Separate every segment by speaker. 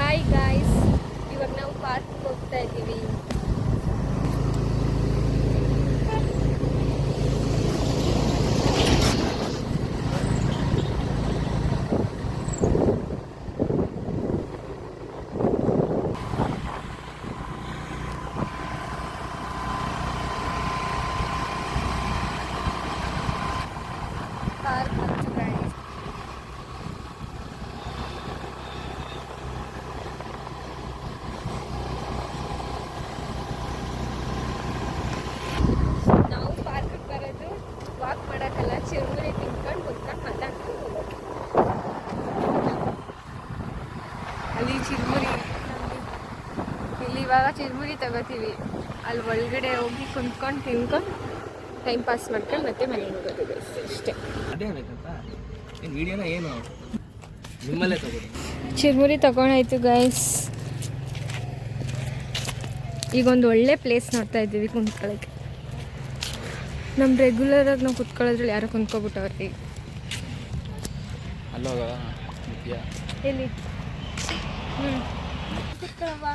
Speaker 1: Hi guys, ಇವಾಗ ನಾವು park ಹೋಗ್ತಾ ಇದ್ದೀವಿ. ಪಾರ್ಕ್ ಬಂತು ಗಾಯ್ಸ್. ನಾವು ಪಾರ್ಕಿಗೆ ಬರೋದು ವಾಕ್ ಮಾಡೋಕ್ಕಲ್ಲ, ಚಿರುಮುರಿ ತಿನ್ಕೊಂಡು ಕುತ್ಕೊಂಡು ಮಾತಾಡ್ಕೊಂಡು ಹೋಗೋದು. ಅಲ್ಲಿ ಚಿರುಮುರಿ, ಇಲ್ಲಿ ಇವಾಗ ಚಿರುಮುರಿ ತಗೋತೀವಿ, ಅಲ್ಲಿ ಒಳಗಡೆ ಹೋಗಿ ಕುಂತ್ಕೊಂಡು ತಿನ್ಕೊಂಡು ಟೈಮ್ ಪಾಸ್ ಮಾಡ್ಕೊಂಡು ಮತ್ತೆ ಮನೆಗೆ ಹೋಗೋದು ಗೈಸ್, ಅಷ್ಟೇ.
Speaker 2: ವಿಡಿಯೋನ ಏನು ನಿಮ್ಮಲ್ಲೇ ತಗೊಳ್ಳಿ.
Speaker 1: ಚಿರುಮುರಿ ತಗೊಂಡಾಯ್ತು ಗೈಸ್. ಈಗ ಒಂದು ಒಳ್ಳೆ ಪ್ಲೇಸ್ ನೋಡ್ತಾ ಇದ್ದೀವಿ ಕುಂತ್ಕೊಳ್ಳೋಕ್ಕೆ. ನಮ್ಮ ರೆಗ್ಯುಲರಾಗಿ ನಾವು ಕುತ್ಕೊಳ್ಳೋದ್ರಲ್ಲಿ ಯಾರೋ ಕುಂತ್ಕೊಬಿಟ್ಟವ್ರಿ.
Speaker 2: ಅಲ್ಲೋಗ
Speaker 1: ಎಲ್ಲಿ ಕುತ್ಕೊಳ್ಳವಾ?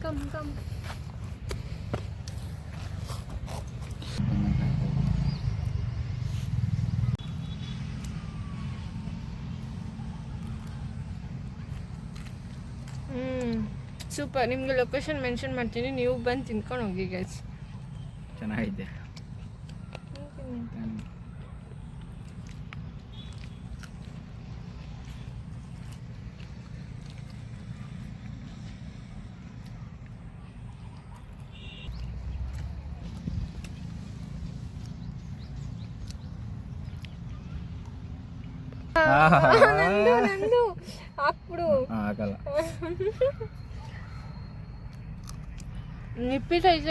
Speaker 1: Come come. ಸೂಪರ್. ನಿಮಗೆ ಲೊಕೇಶನ್ ಮೆನ್ಷನ್ ಮಾಡ್ತೀನಿ, ನೀವು ಬಂದು ತಿನ್ಕೊಂಡು ಹೋಗಿ ಗೈಸ್.
Speaker 2: ಚೆನ್ನಾಗಿದೆ.
Speaker 1: ನಂದು ಹಾಕ್ಬಿಡು.
Speaker 2: ಆಗಲ್ಲ.
Speaker 1: ನಿಪ್ಪಿ ಸೈಜ್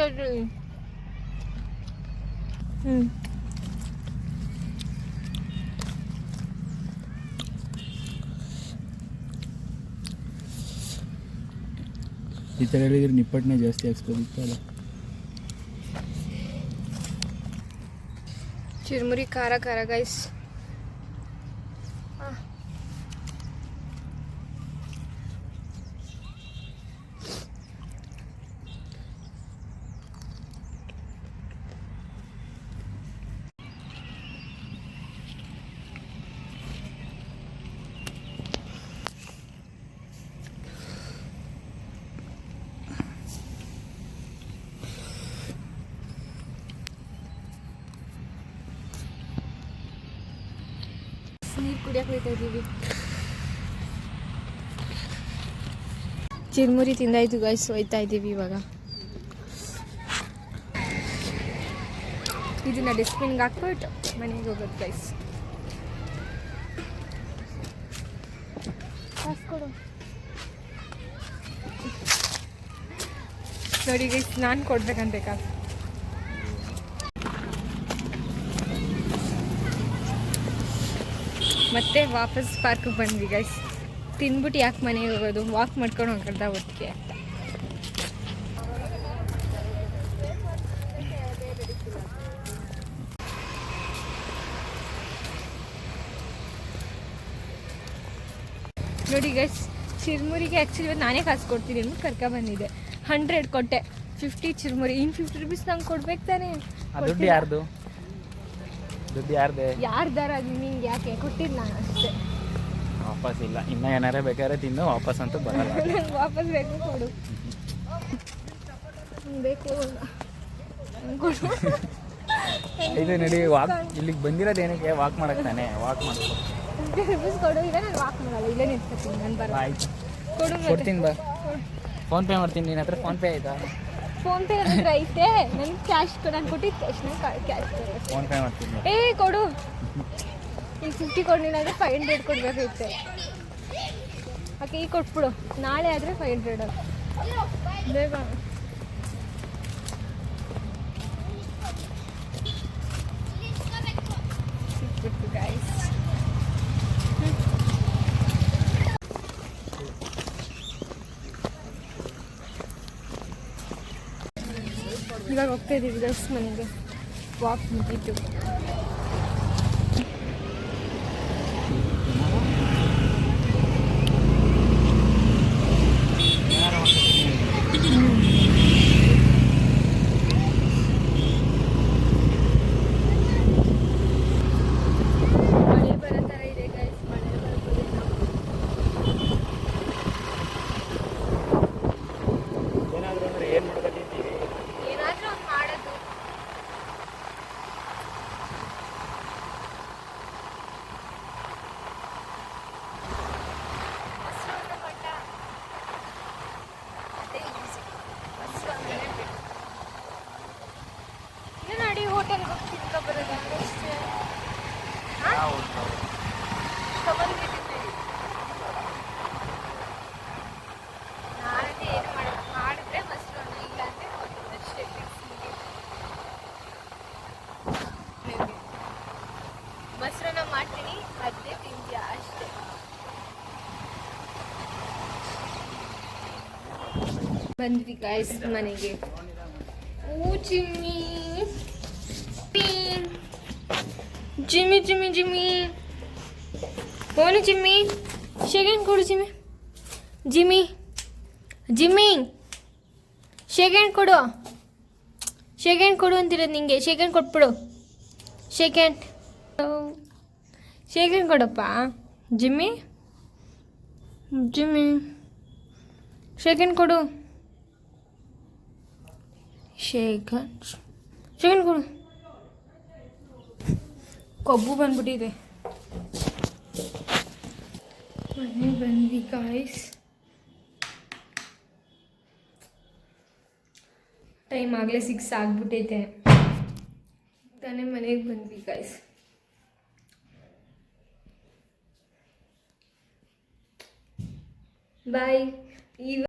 Speaker 2: ಈ ಥರ ಹೇಳಿದ್ರೆ ನಿಪ್ಪಟ್ಟನೆ ಜಾಸ್ತಿ ಹಾಕ್ಸ್ಬೋದಿತ್ತಲ್ಲ.
Speaker 1: ಚಿರುಮುರಿ ಖಾರ ಖಾರ ಗೈಸ್. ನೀರು ಕುಡಿಯಕ್ಕೆ ಹೋಗ್ತಾ ಇದ್ದೀವಿ. ಚಿರುಮುರಿ ತಿಂದಾಯ್ತು ಗೈಸ್, ಹೋಯ್ತಾ ಇದ್ದೀವಿ ಇವಾಗ. ಇದನ್ನ ಡಸ್ಟ್ಬಿನ್ಗೆ ಹಾಕ್ಬಿಟ್ಟು ಮನೆಗೆ ಹೋಗೋದು ಗೈಸ್. ಕೊಡು ನೋಡಿ ಗೈಸ್, ನಾನು ಕೊಡ್ಬೇಕಂತೆ ಕಾಸು. ಮತ್ತೆ ವಾಪಸ್ ಪಾರ್ಕಿಗೆ ಬಂದ್ವಿ ಗೈಸ್. ತಿನ್ಬಿಟ್ಟು ಯಾಕೆ ಮನೆಗೆ ಹೋಗೋದು, ವಾಕ್ ಮಾಡ್ಕೊಂಡು ಹೋಗೋದ ಒಟ್ಟಿಗೆ ಅಂತ. ನೋಡಿ ಗೈಸ್, ಚಿರುಮುರಿಗೆ ಆ್ಯಕ್ಚುಲಿ ನಾನೇ ಕಾಸು ಕೊಡ್ತೀನಿ ಅಂದ್ಬಿಟ್ಟು ಕರ್ಕೊಂಡ್ಬಂದಿದ್ದೆ. 100 ಕೊಟ್ಟೆ, 50 ಚಿರುಮುರಿ. ಇನ್ನು 50 ರೂಪೀಸ್ ನಂಗೆ ಕೊಡ್ಬೇಕು ತಾನೇ.
Speaker 2: ದುಡ್ಡು ಯಾರ್ದು? ದುಡ್ಡು ಯಾರ್ದೆ?
Speaker 1: ಯಾರ್ದಾರ ಅದು ನಿಂಗೆ ಯಾಕೆ ಕೊಟ್ಟಿಲ್ಲ ನಾನು ಅಷ್ಟೇ.
Speaker 2: ವಾಪಸ್ ಇಲ್ಲ. ಇನ್ನು ಏನಾರೇ ಬೇಕಾದ್ರೆ ತಿಂದು ವಾಪಸ್ ಅಂತೂ ಬರಲ್ಲ.
Speaker 1: ನಂಗೆ ವಾಪಸ್ ಬೇಕು, ಕೊಡು. ಬೇಕು ಕೊಡು.
Speaker 2: ಇದು ನೋಡಿ, ವಾಕ್ ಇಲ್ಲಿಗೆ ಬಂದಿರೋದು ಏನಕ್ಕೆ? ವಾಕ್ ಮಾಡಕ್ಕೆ ತಾನೆ. ವಾಕ್ ಮಾಡಬೇಕು.
Speaker 1: 50 ರೂಪೀಸ್ ಕೊಡು. ಇಲ್ಲ ನಾನು ವಾಕ್ ಮಾಡಲ್ಲ, ಇಲ್ಲೇ ನಿಂತ್ಕೊತೀನಿ. ನಾನು ಬರಲ್ಲ.
Speaker 2: ಆಯ್ತು,
Speaker 1: ಕೊಡು.
Speaker 2: ಕೊಡ್ತೀನಿ ಬಾ. ಫೋನ್ಪೇ ಮಾಡ್ತೀನಿ. ನಿನ್ನ ಹತ್ರ ಫೋನ್ಪೇ ಆಯ್ತಾ?
Speaker 1: ಫೋನ್ಪೇ ಹತ್ರ ಐತೆ. ನನಗೆ ಕ್ಯಾಶ್ ನಾನು ಕೊಟ್ಟಿದ್ದ ತಕ್ಷಣ ಕ್ಯಾಶ್
Speaker 2: ಫೋನ್ಪೇ ಮಾಡ್ತೀನಿ.
Speaker 1: ಕೊಡು. ಈಗ 50 ಕೊಡಲಿಲ್ಲ ಅಂದರೆ 500 ಕೊಡಬೇಕೈತೆ. ಓಕೆ, ಈಗ ಕೊಟ್ಬಿಡು. ನಾಳೆ ಆದರೆ 500 ಬೇಗ. ಇವಾಗ ಹೋಗ್ತಾ ಇದ್ದೀವಿ ಗೈಸ್ ಮನೆಗೆ. ವಾಕ್ ಮುಗೀತು. ಮಳೆ ಬರೋ ಥರ ಇದೆ ಗೈಸ್. ಮಳೆ ಬರ್ಬೋದೇನೋ.
Speaker 2: ಏನಾದರೂ ಅಂದರೆ ಏನು ಮಾಡ್ಕೊತಿದ್ದೀವಿ?
Speaker 1: ಏನಾದರೂ ಒಂದು ಮಾಡೋದು. ಮೊಸರು ಮಟ್ಟ ಅದೇ ಈಸಿ. ಮೊಸರು ಅಂದರೆ ಬೇಕು. ಇಲ್ಲ ನೋಡಿ ಹೋಟೆಲ್ಗೆ ಹೋಗಿ ತಿನ್ಕೊ ಬರೋದು ಅಷ್ಟೇ. ತಗೊಂಡ್ಬಿಟ್ಟಿದ್ದೀವಿ. ನಾನಂತೆ ಏನು ಮಾಡೋದು, ಮಾಡಿದ್ರೆ ಮೊಸರು ಇಲ್ಲ ಅಂದರೆ ಹೋಟೆಲ್ ಅಷ್ಟೇ. ಮೊಸರನ್ನ ಮಾಡ್ತೀನಿ, ಅದೇ ತಿಂತೀಯ ಅಷ್ಟೇ. ಬಂದ್ವಿ ಗಾಯ್ಸ್ ಮನೆಗೆ. ಓ ಜಿಮ್ಮಿ ಜಿಮ್ಮಿ ಜಿಮ್ಮಿ ಜಿಮ್ಮಿ ಓನು ಜಿಮ್ಮಿ ಶೇಗನ್ ಕೊಡು ಜಿಮ್ಮಿ. ಜಿಮ್ಮಿ ಜಿಮ್ಮಿ ಶೇಗನ್ ಕೊಡು. ಶೇಗನ್ ಕೊಡು ಅಂತಿರೋದು ನಿಂಗೆ. ಶೇಗನ್ ಕೊಟ್ಬಿಡು. ಶೇಗನ್ ಶೇಗನ್ ಕೊಡಪ್ಪ. ಜಿಮ್ಮಿ ಜಿಮ್ಮಿ ಶೇಗನ್ ಕೊಡು. ಶೇಗನ್ ಕೊಡು. ಕೊಬ್ಬು ಬಂದ್ಬಿಟ್ಟಿದೆ. ಮನೆಗೆ ಬಂದ್ವಿ ಗಾಯ್ಸ್. ಟೈಮ್ ಆಗಲೇ 6 ಆಗಿಬಿಟ್ಟೈತೆ. ತಾನೇ ಮನೆಗೆ ಬಂದ್ವಿ ಗಾಯ್ಸ್. ಬಾಯ್.